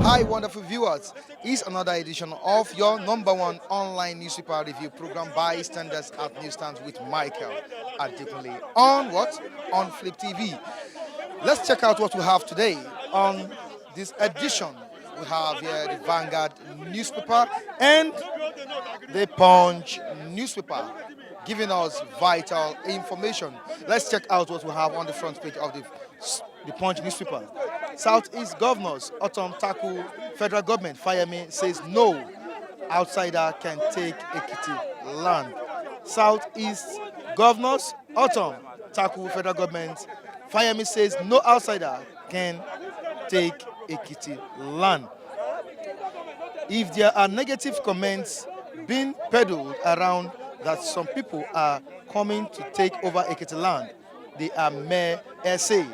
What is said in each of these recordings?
Hi, wonderful viewers. It's another edition of your number one online newspaper review program by standards at newsstands with Michael Atiku on what? On Flip TV. Let's check out what we have today on this edition. We have here the Vanguard newspaper and the Punch newspaper giving us vital information. Let's check out what we have on the front page of the Punch newspaper. Southeast governors, Autumn Taku, federal government, Fayemi says no outsider can take Ekiti land. Southeast governors, Autumn Taku, federal government, Fayemi says no outsider can take Ekiti land. If there are negative comments being peddled around that some people are coming to take over Ekiti land, they are mere essay.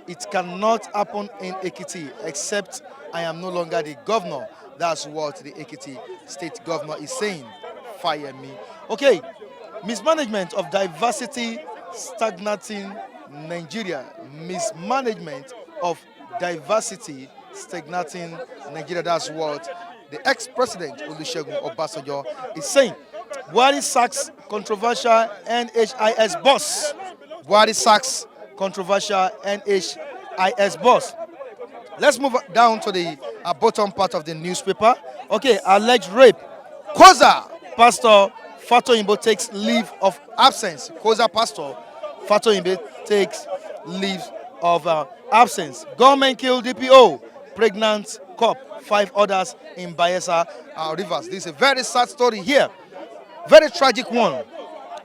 It cannot happen in Ekiti except I am no longer the governor. That's what the Ekiti state governor is saying. Fire me. Okay, mismanagement of diversity stagnating Nigeria. Mismanagement of diversity stagnating Nigeria. That's what the ex-president Olusegun Obasanjo is saying. Buhari sacks controversial NHIS boss. Buhari sacks controversial NHIS boss. Let's move down to the bottom part of the newspaper. Okay, alleged rape. Koza pastor Fatoyinbo takes leave of absence. Koza pastor Fatoyinbo takes leave of absence. Government killed DPO. Pregnant cop. 5 others in Bayelsa Rivers. This is a very sad story here. Very tragic one.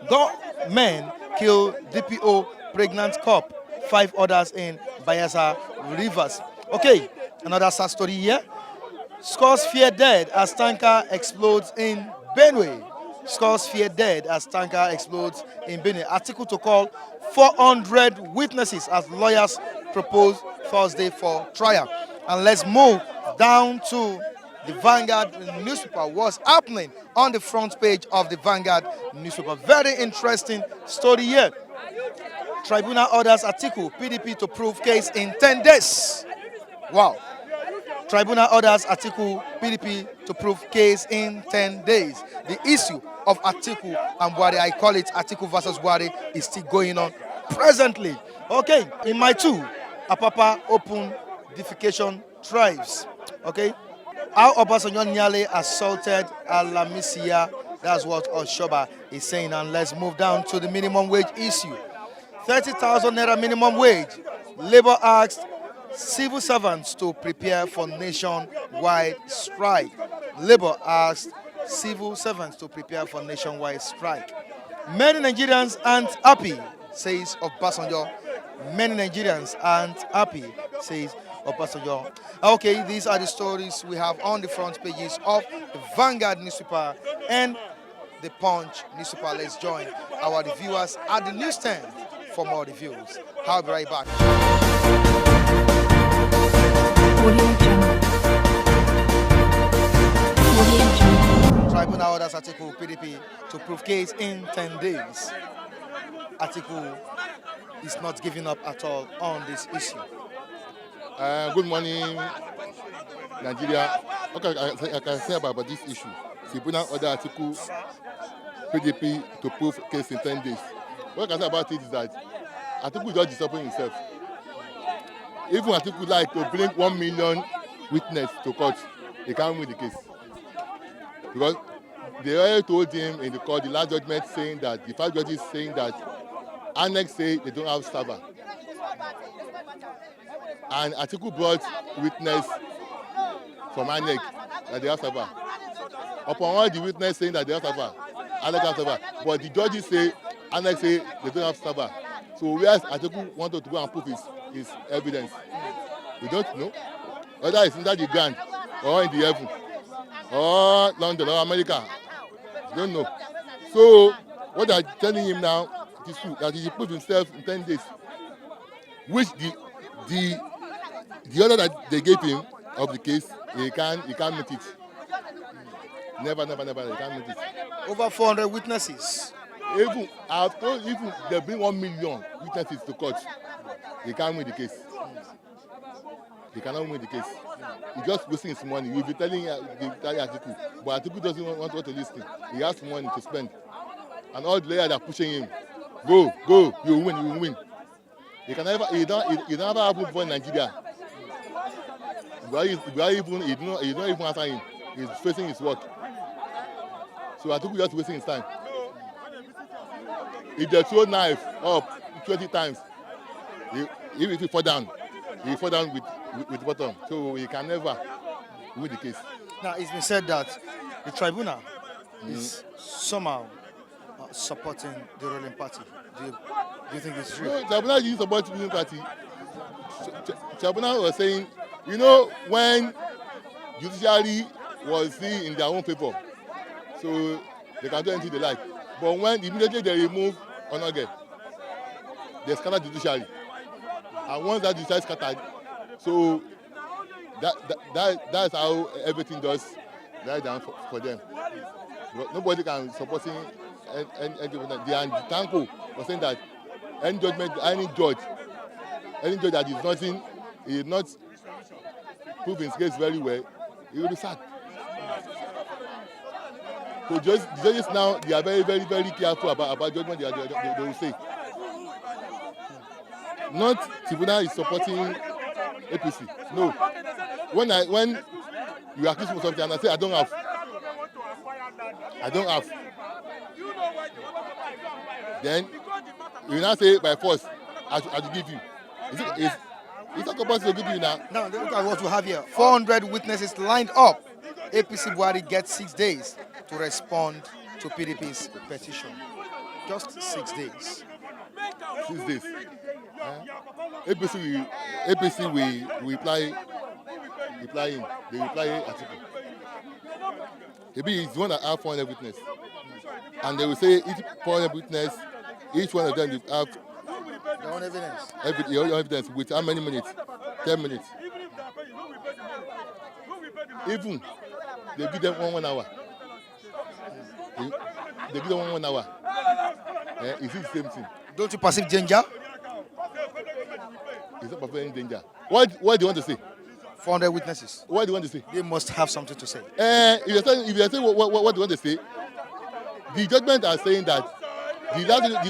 Gunmen kill DPO. Pregnant cop. 5 others in Bayelsa Rivers. Okay, another sad story here. Scores fear dead as tanker explodes in Benue. Scores fear dead as tanker explodes in Benue. Atiku to call 400 witnesses as lawyers propose Thursday for trial. And let's move down to the Vanguard newspaper. What's happening on the front page of the Vanguard newspaper? Very interesting story here. Tribunal orders Atiku, PDP to prove case in 10 days. Wow. Tribunal orders Atiku, PDP to prove case in 10 days. The issue of Atiku and Buhari, I call it Atiku versus Buhari, is still going on presently. Okay, in my 2, Apapa open defecation thrives. Okay, how Obasanjo nearly assaulted Alamisia. That's what Oshoba is saying. And let's move down to the minimum wage issue. 30,000 naira minimum wage. Labour asked civil servants to prepare for nationwide strike. Labour asked civil servants to prepare for nationwide strike. Many Nigerians aren't happy, says Obasanjo. Many Nigerians aren't happy, says Obasanjo. Okay, these are the stories we have on the front pages of the Vanguard newspaper and the Punch newspaper. Let's join our reviewers at the newsstand for more reviews. I'll be right back. Tribunal orders Atiku PDP to prove case in 10 days. Atiku is not giving up at all on this issue. Good morning, Nigeria. Okay, I can say about this issue. Tribunal order Atiku PDP to prove case in 10 days. What I can say about it is that Atiku is just disappointing himself. Even Atiku like to bring 1 million witness to court, he can't win the case. Because they already told him in the court, the last judgment saying that, the 5 judges saying that Annex say they don't have server. And Atiku brought witness from Annex that they have server. Upon all the witness saying that they have server, Annex have server. But the judges say, Annex say they don't have server. So whereas Atiku wanted to go and prove his evidence, we don't know whether it's under the ground or in the heaven or London or America. We don't know. So what they're telling him now is true, that he should prove himself in 10 days, which the order that they gave him of the case, he can't meet it. Never, he can't meet it. Over 400 witnesses. Even they bring 1 million witnesses to court, they can't win the case. They cannot win the case. He's just wasting his money. He'll be telling Atiku, but Atiku doesn't want to listen. He has money to spend, and all the lawyers are pushing him. Go, you will win. He can never, he never happen before in Nigeria. He's not even answering him. He's facing his work. So Atiku just wasting his time. If they throw knife up 20 times, if he fall down, with the bottom. So he can never win the case. Now, it's been said that the tribunal is somehow supporting the ruling party. Do you think it's true? No, Tribunal didn't support the ruling party. Tribunal was saying, when judiciary was still in their own favor, so they can do anything they like. But when immediately they remove Onoge, they scatter the judiciary. And once that judiciary scattered, so that's how everything does lie down for them. But nobody can support anything. The Tanko was saying that any judge that is not proving his case very well, he will be sacked. So judges now, they are very, very, very careful about judgment they will say. Not Tribunal is supporting APC. No. When you accuse me of something and I say I don't have, then you now say by force I should give you. It's not compulsory to give you now. Now, look at what we have here. 400 witnesses lined up. APC Buhari gets 6 days to respond to PDP's petition. Just 6 days. 6 days. APC will reply him. They reply Atiku. Maybe he's the one that have 400 witness. And they will say each 400 witness, each one of them will have their own evidence. Your own evidence with how many minutes? 10 minutes. Even they give them 1 hour. They give them 1 hour. Is it the same thing? Don't you perceive danger? It's not perceiving danger. What do you want to say? 400 witnesses. What do you want to say? They must have something to say. If you're saying what do you want to say, the judgment are saying that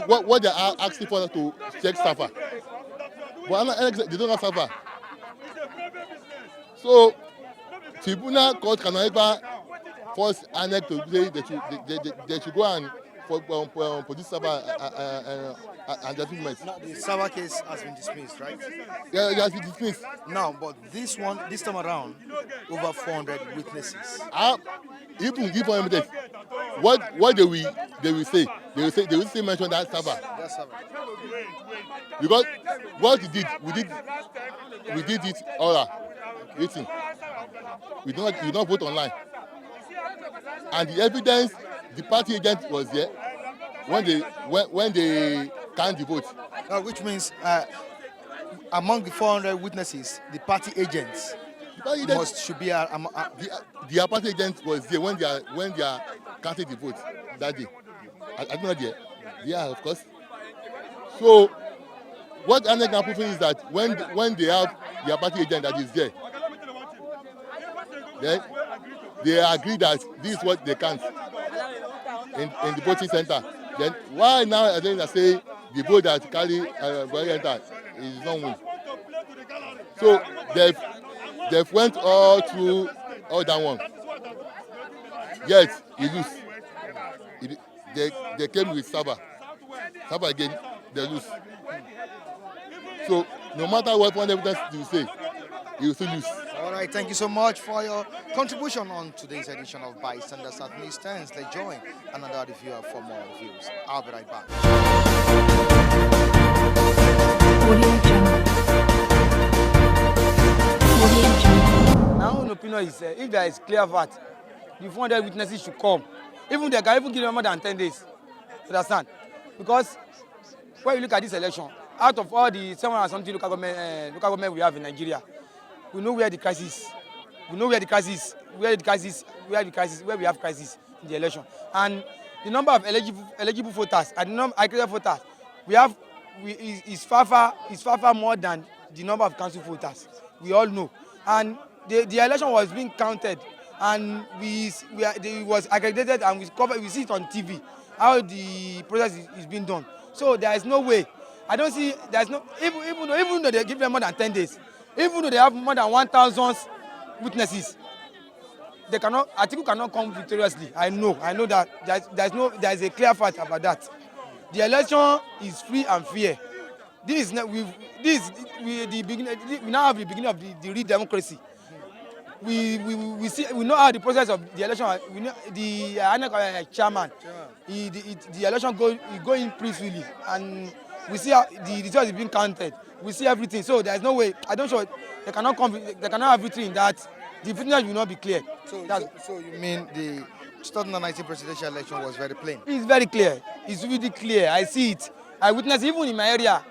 what they are asking for to check Safa. But they don't have Safa. So, Tribunal court can never force ANEC to say they should go and produce Safa and judgment. Now, the Safa case has been dismissed, right? Yeah, it has been dismissed. Now, but this time around, over 400 witnesses. Even give them evidence. What they will say? They will still mention that Safa. That's Safa. Because what we did it oral, written. We don't vote online. And the evidence, the party agent was there when they count the vote. Which means among the 400 witnesses, the party agents should be the party agent was there when they are counting the vote that day. I don't know there. Yeah, of course. So what ANEC are proving is that when they have their party agent that is there, then they agree that this is what they count in the voting center. Then why now are they say the vote that carry enter is not win? So they've went all through all that one. Yet he lose. They came with Safa again, they lose. So no matter what one evidence you say, you will still lose. All right, thank you so much for your contribution on today's edition of Bystanders at News 10. Let's join another reviewer for more reviews. I'll be right back. My own opinion is if there is clear fact, the 400 witnesses should come. Even they can even give them more than 10 days. Understand? Because when you look at this election, out of all the 700 and something local government we have in Nigeria, we know where the crisis is. We know where we have crisis in the election. And the number of eligible voters and the number of accredited voters is far more than the number of council voters. We all know. And the election was being counted, and it was accredited, and we see it on TV how the process is being done. So there is no way. I don't see there is no even though they give them more than 10 days, even though they have more than 1,000 witnesses, they cannot. Atiku cannot come victoriously. I know that there is a clear fact about that. The election is free and fair. This is not, the beginning. We now have the beginning of the real democracy. We know how the process of the election. We know the INEC chairman. The election go in peacefully, and we see how the results is being counted. We see everything. So there is no way. I don't sure they cannot come. They cannot have victory in that. The fitness will not be clear. So you mean the 2019 presidential election was very plain? It's very clear. It's really clear. I see it. I witnessed even in my area.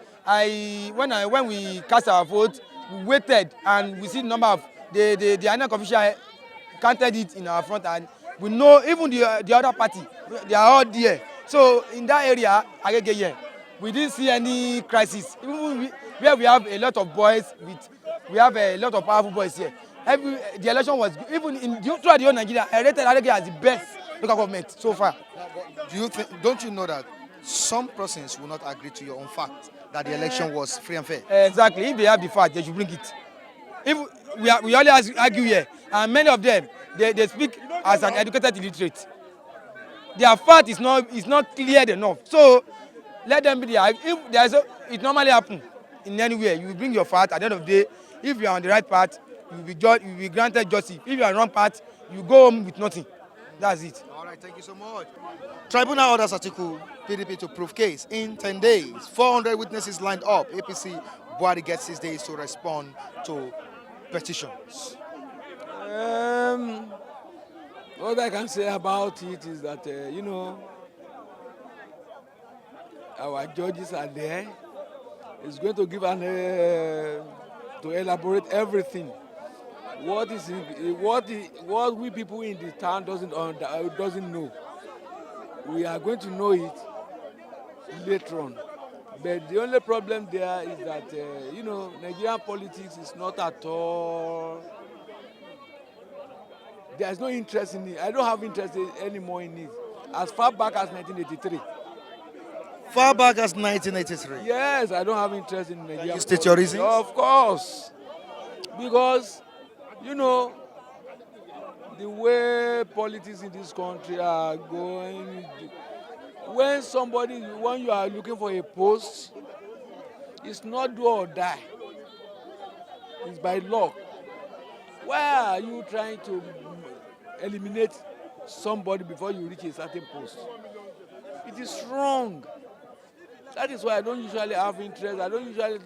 When we cast our vote, we waited and we see the number of the INEC official counted it in our front, and we know even the other party, they are all there. So in that area, Agege here, we didn't see any crisis. Even where we have a lot of boys we have a lot of powerful boys here. The election was even throughout the whole Nigeria. I rated Agege as the best local government so far. Don't you know that some persons will not agree to your own fact that the election was free and fair? Exactly. If they have the fact, they should bring it. If we always argue here, and many of them they speak as an educated illiterate. Their fact is not clear enough. So let them be there. If there is it normally happen in anywhere. You will bring your fact. At the end of the day, if you are on the right path, you will be judged. You will be granted justice. If you are on the wrong path, you go home with nothing. That's it. All right, thank you so much. Tribunal orders Atiku PDP to prove case in 10 days. 400 witnesses lined up. APC Buhari gets 6 days to respond to petitions. What I can say about it is that, our judges are there. It's going to give to elaborate everything. What we people in the town doesn't know. We are going to know it later on. But the only problem there is that, Nigerian politics is not at all. There's no interest in it. I don't have interest anymore in it. As far back as 1983. Far back as 1983? Yes, I don't have interest in Nigerian You state your reasons? Of course. Because, the way politics in this country are going, when you are looking for a post, it's not do or die. It's by law. Why are you trying to eliminate somebody before you reach a certain post? It is wrong. That is why I don't usually have interest. I don't usually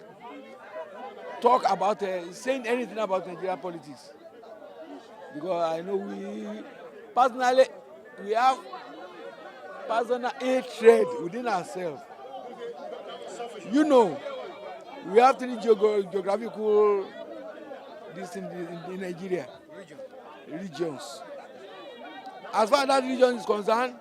talk about saying anything about Nigerian politics. Because I know we have personal hatred within ourselves. We have 3 geographical in Nigeria. Regions. As far as that region is concerned,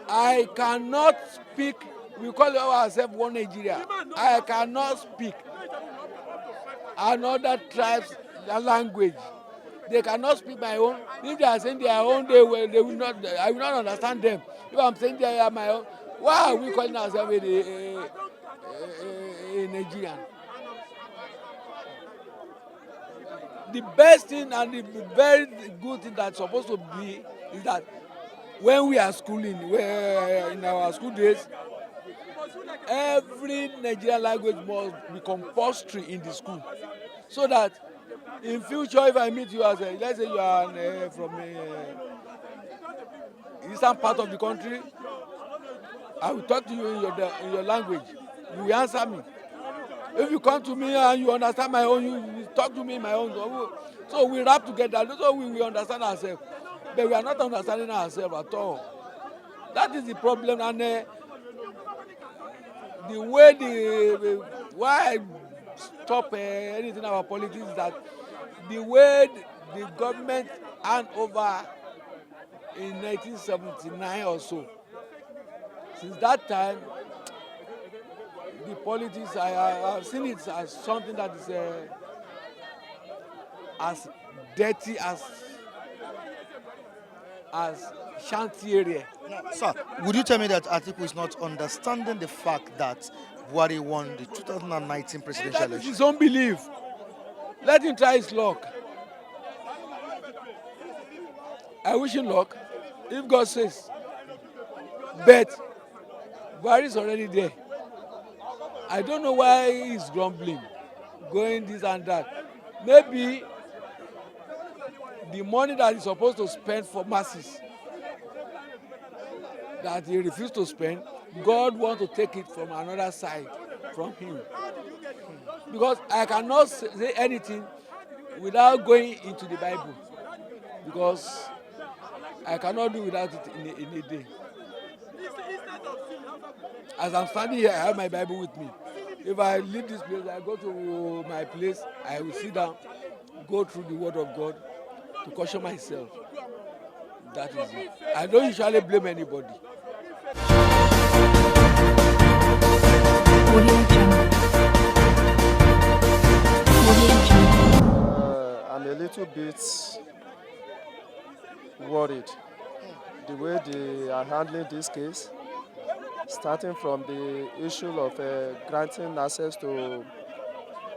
I cannot speak. We call ourselves one Nigeria. I cannot speak another tribe's language. They cannot speak my own. If they are saying their own, they will not. I will not understand them. If I'm saying they are my own, why are we calling ourselves a Nigerian? The best thing and the very good thing that's supposed to be is that when we are schooling, in our school days, every Nigerian language must be compulsory in the school, so that in future, if I meet you as let's say you are from eastern part of the country, I will talk to you in your language. You will answer me. If you come to me and you understand my own, you talk to me in my own. So we rap together. So we will understand ourselves. But we are not understanding ourselves at all. That is the problem. And the way why I stop anything about politics is that the way the government hand over in 1979 or so. Since that time, the politics, I have seen it as something that is as dirty as shanty area. Sir, would you tell me that Atiku is not understanding the fact that Buhari won the 2019 presidential That is election? his own belief. Let him try his luck. I wish him luck if God says. But Buhari is already there. I don't know why he's grumbling, going this and that. Maybe the money that he's supposed to spend for masses that he refused to spend, God wants to take it from another side from him. Because I cannot say anything without going into the Bible. Because I cannot do without it in a day. As I'm standing here, I have my Bible with me. If I leave this place, I go to my place, I will sit down, go through the Word of God to caution myself. That is it. I don't usually blame anybody. Audio Jungle. Audio Jungle. I'm a little bit worried the way they are handling this case, starting from the issue of granting access to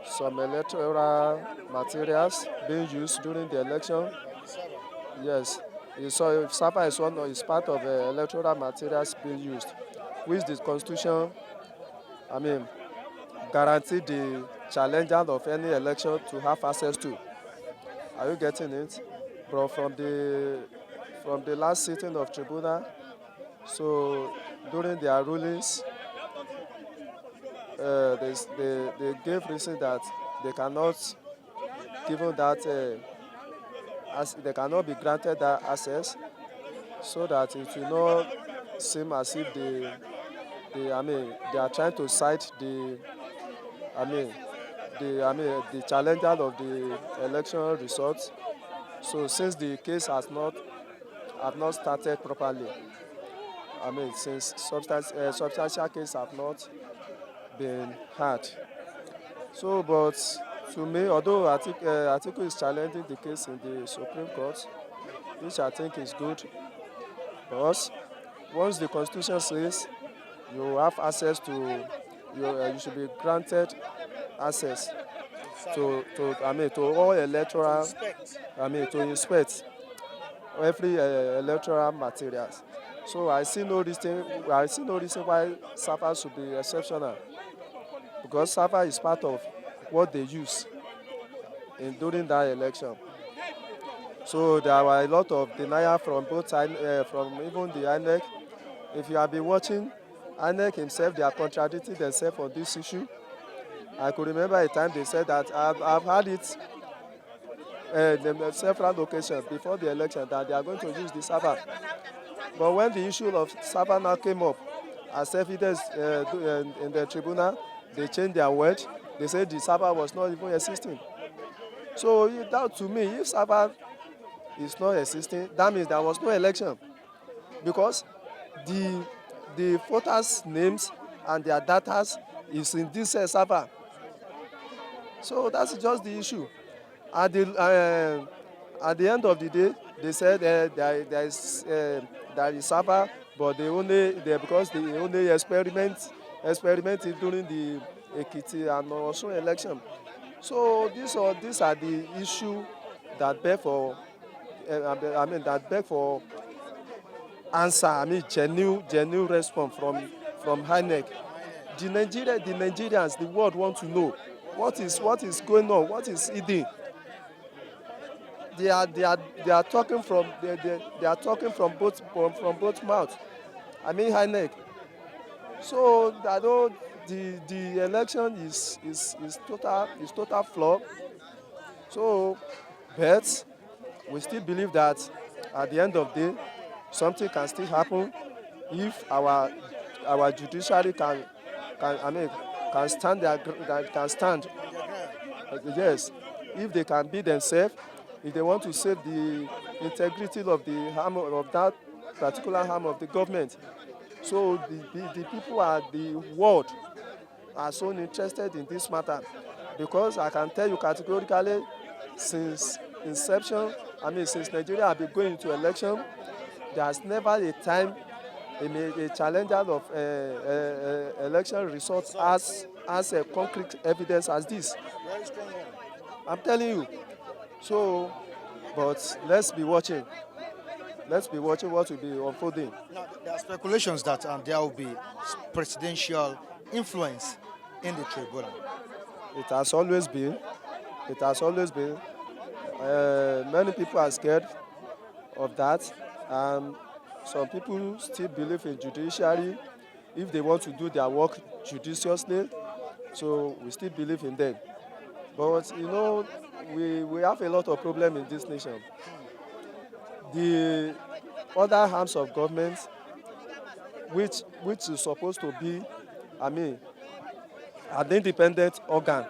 some electoral materials being used during the election. Yes, so SAPA is part of electoral materials being used, which the Constitution, guarantee the challenger of any election to have access to. Are you getting it? But from the last sitting of Tribunal, so during their rulings, they gave reason that they cannot, given that as they cannot be granted that access, so that it will not seem as if they are trying to cite I mean, the challenger of the election results. So since the case have not started properly, since substantial case have not been had. So, but to me, although Atiku is challenging the case in the Supreme Court, which I think is good, because once the Constitution says you have access to, you should be granted access to all electoral, to inspect every electoral materials. So I see no reason why SAPA should be exceptional, because SAPA is part of what they use during that election. So there were a lot of denial from both sides, from even the INEC. If you have been watching, INEC himself, they are contradicting themselves on this issue. I could remember a time they said that I've had it several occasions before the election that they are going to use the SAPA. But when the issue of SAPA now came up as evidence in the tribunal, they changed their word. They said the SAPA was not even existing. So that, to me, if SAPA is not existing, that means there was no election, because the voters' names and their data is in this SAPA. So that's just the issue. At the end of the day, they said there is SAPA, but because they only experimented during the Ekiti and Osun election. So these are the issue that beg for answer. Genuine response from INEC. The Nigerians, the world want to know what is going on, what is hidden. They are talking from both mouths. INEC. So I know the election is total flop. So, but we still believe that at the end of the day, something can still happen if our judiciary can stand yes, if they can be themselves, if they want to save the integrity of the arm of that particular arm of the government. So the people the world are so interested in this matter, because I can tell you categorically since inception, since Nigeria have been going into election, there has never a time a challenger of election results as a concrete evidence as this. I'm telling you. So, but let's be watching. Let's be watching what will be unfolding. Now, there are speculations that there will be presidential influence in the tribunal. It has always been. It has always been. Many people are scared of that. Some people still believe in judiciary if they want to do their work judiciously. So we still believe in them. But we have a lot of problems in this nation. The other arms of government, which is supposed to be, an independent organ,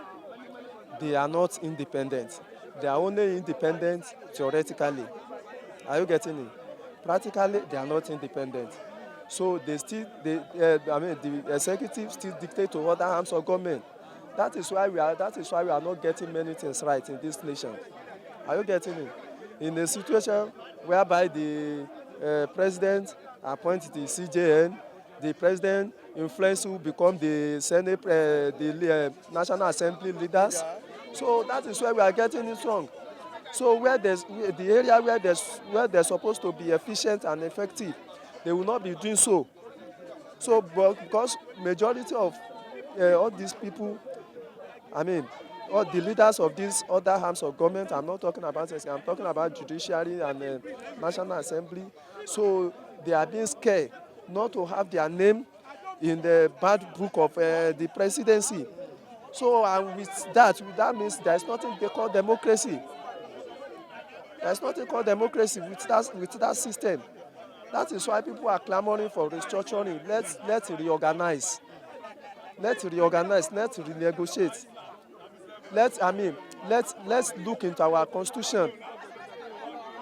they are not independent. They are only independent theoretically. Are you getting it? Practically, they are not independent. So the executive still dictate to other arms of government. That is why we are not getting many things right in this nation. Are you getting it? In a situation whereby the president appoints the CJN, the president influence who become the Senate, the National Assembly leaders. So that is where we are getting it wrong. So the area where they're supposed to be efficient and effective, they will not be doing so. So because majority of all these people, all the leaders of these other arms of government, I'm not talking about this, I'm talking about judiciary and National Assembly. So they are being scared not to have their name in the bad book of the presidency. So with that means there's nothing they call democracy. There's nothing called democracy with that system. That is why people are clamoring for restructuring. Let's reorganize. Let's renegotiate. Let's look into our constitution.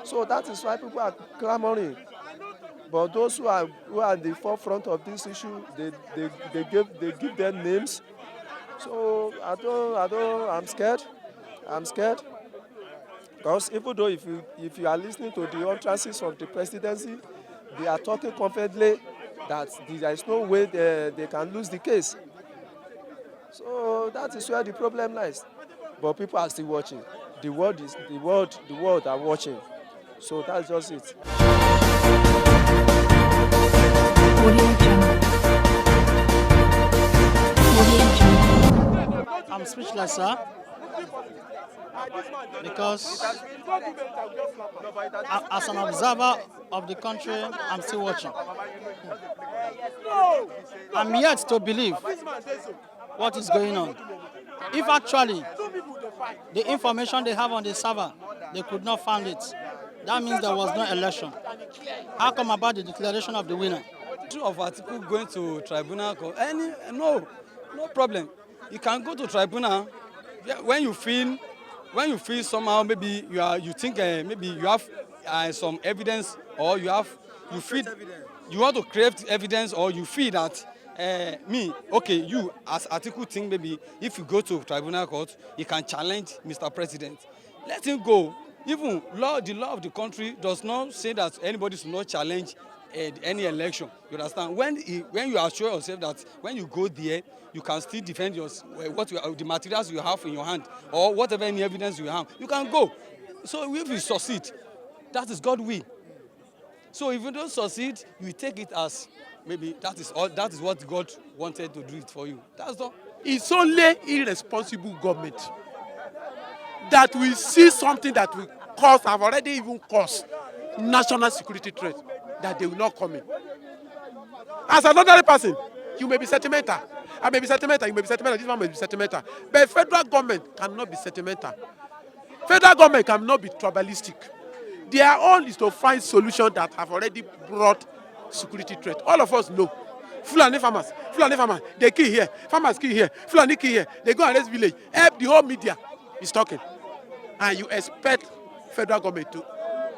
So that is why people are clamoring. But those who are at the forefront of this issue, they give them names. So I'm scared. Because even though if you are listening to the utterances of the presidency, they are talking confidently that there is no way they can lose the case. So that is where the problem lies. But people are still watching. The world are watching. So that's just it. Audio Jungle. Audio Jungle. I'm speechless, sir, because as an observer of the country, I'm still watching. I'm yet to believe what is going on. If actually the information they have on the server, they could not find it, that means there was no election. How come about the declaration of the winner? Of Atiku going to tribunal, no problem. You can go to tribunal when you feel somehow maybe you think maybe you have some evidence, or you want to create evidence, or you feel that you as Atiku think maybe if you go to tribunal court you can challenge Mr. President. Let him go. Even the law of the country does not say that anybody should not challenge any election. You understand? When you assure yourself that when you go there, you can still defend the materials you have in your hand, or whatever any evidence you have, you can go. So if you succeed, that is God's will. So if you don't succeed, you take it as maybe that is what God wanted to do it for you. That's all. It's only irresponsible government that will see something that will have already even caused national security threat, that they will not come in. As an ordinary person, you may be sentimental. I may be sentimental, you may be sentimental, this one may be sentimental. But federal government cannot be sentimental. Federal government cannot be tribalistic. Their own is to find solutions that have already brought security threat. All of us know. Fulani farmers, they kill here, farmers kill here, Fulani kill here, they go and raise village. The whole media is talking. And you expect federal government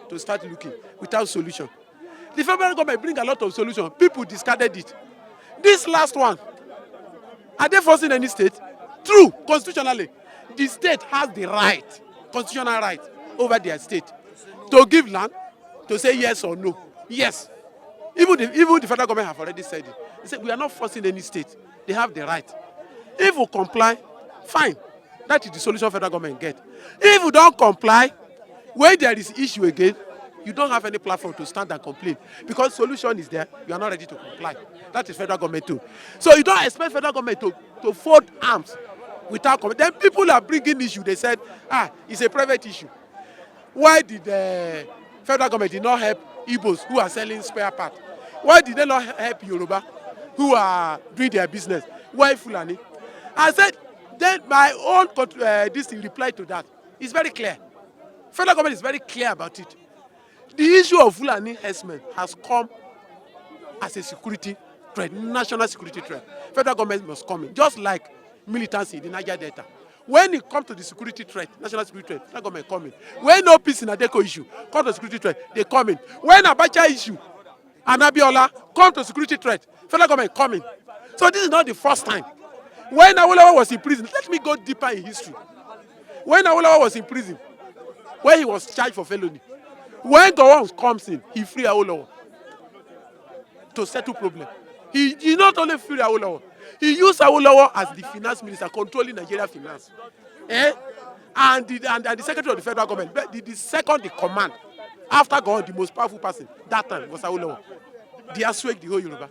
to start looking without solution. The federal government bring a lot of solutions. People discarded it. This last one, are they forcing any state? True, constitutionally, the state has the right constitutional right over their state to give land, to say yes or no. Yes. Even the federal government have already said it. They said we are not forcing any state. They have the right. If we comply, fine. That is the solution federal government get. If we don't comply, when there is issue again, you don't have any platform to stand and complain because solution is there. You are not ready to comply. That is federal government too. So you don't expect federal government to fold arms without comment. Then people are bringing issue. They said, it's a private issue. Why did the federal government did not help Igbos who are selling spare parts? Why did they not help Yoruba who are doing their business? Why Fulani? I said, then my own this thing reply to that is very clear. Federal government is very clear about it. The issue of Fulani herdsmen has come as a security threat, national security threat. Federal government must come in, just like militancy in the Niger Delta. When it comes to the security threat, national security threat, federal government come in. When no peace in Adeko issue, come to security threat, they come in. When Abacha issue, and Abiola come to security threat, federal government come in. So this is not the first time. When Awolowo was in prison, let me go deeper in history. When Awolowo was in prison, when he was charged for felony, when Gowon comes in, he free Awolowo to settle problem. He not only free Awolowo, he used Awolowo as the finance minister controlling Nigeria finance. And the secretary of the federal government, the second in command after Gowon, the most powerful person that time was Awolowo. They assuaged the whole Yoruba.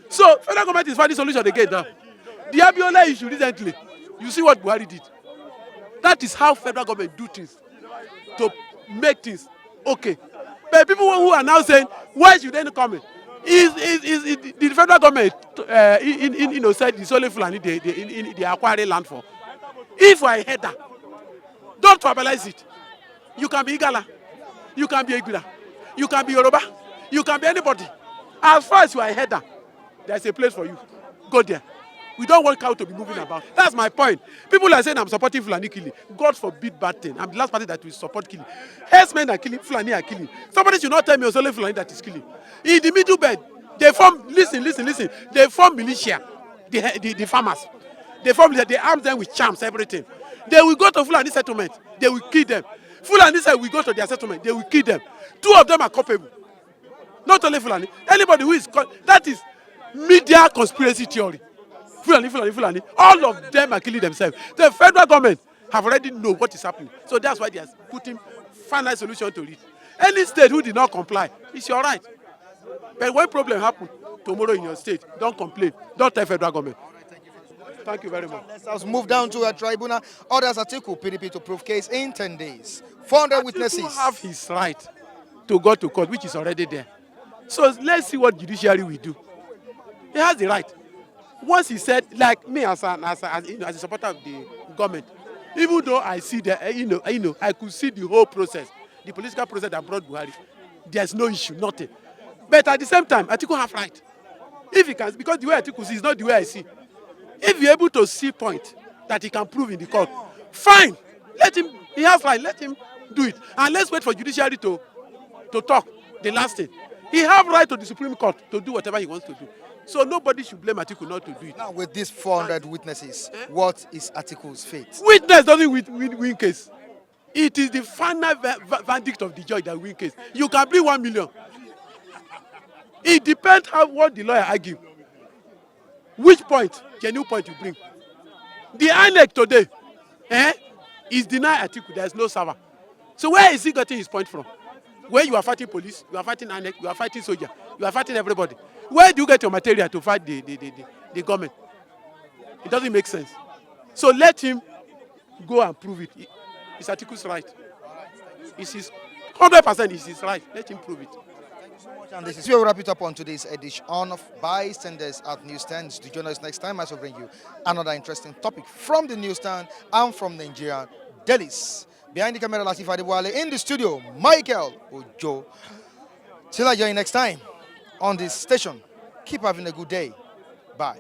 So federal government is finding solution again now. The Abiola issue recently, you see what Buhari did. That is how federal government do things to make things okay. But people who are now saying, why should they not come in? Is the federal government said it's only Fulani they acquire land for. If I head that, don't verbalize it. You can be Igala, you can be Igula, you can be Yoruba, you can be anybody. As far as you are a header, there's a place for you. Go there. We don't want cow to be moving about. That's my point. People are saying I'm supporting Fulani killing. God forbid bad thing. I'm the last party that will support killing. Herdsmen are killing, Fulani are killing. Somebody should not tell me it's only Fulani that is killing. In the middle bed, they form, listen. They form militia, the farmers. They form, they arm them with charms, everything. They will go to Fulani settlement. They will kill them. Fulani said we go to their settlement. They will kill them. Two of them are culpable. Not only Fulani. Anybody who is, that is media conspiracy theory. Fulani. All of them are killing themselves. The federal government have already know what is happening. So that's why they are putting final solution to it. Any state who did not comply, it's your right. But when problem happen tomorrow in your state, don't complain. Don't tell federal government. Thank you very much. Let's move down to a tribunal. Orders Atiku PDP to prove case in 10 days. 400 witnesses. Atiku have his right to go to court, which is already there. So let's see what judiciary will do. He has the right. Once he said, like me as a supporter of the government, even though I see that, I could see the whole process, the political process that brought Buhari. There's no issue, nothing. But at the same time, Atiku have right. If he can, because the way Atiku sees is not the way I see. If you're able to see point that he can prove in the court, fine. Let him. He has right. Let him do it. And let's wait for judiciary to talk. The last thing, he have right to the Supreme Court to do whatever he wants to do. So nobody should blame Atiku not to do it. Now with these 400 witnesses, what is Atiku's fate? Witness doesn't win case. It is the final verdict of the judge that win case. You can bring 1 million. It depends on what the lawyer argue. Which point, genuine point you bring. The INEC today is denying Atiku. There is no server. So where is he getting his point from? Where you are fighting police, you are fighting INEC, you are fighting soldier, you are fighting everybody. Where do you get your material to fight the government? It doesn't make sense. So let him go and prove it. It's Atiku's right. It's his 100% is his right. Let him prove it. And this is where we wrap it up on today's edition of Bystanders at Newsstands. To join us next time as we bring you another interesting topic from the newsstand and from Nigerian delis. Behind the camera, Latif Adewale. In the studio, Michael Ojo. Till I join you next time on this station. Keep having a good day. Bye.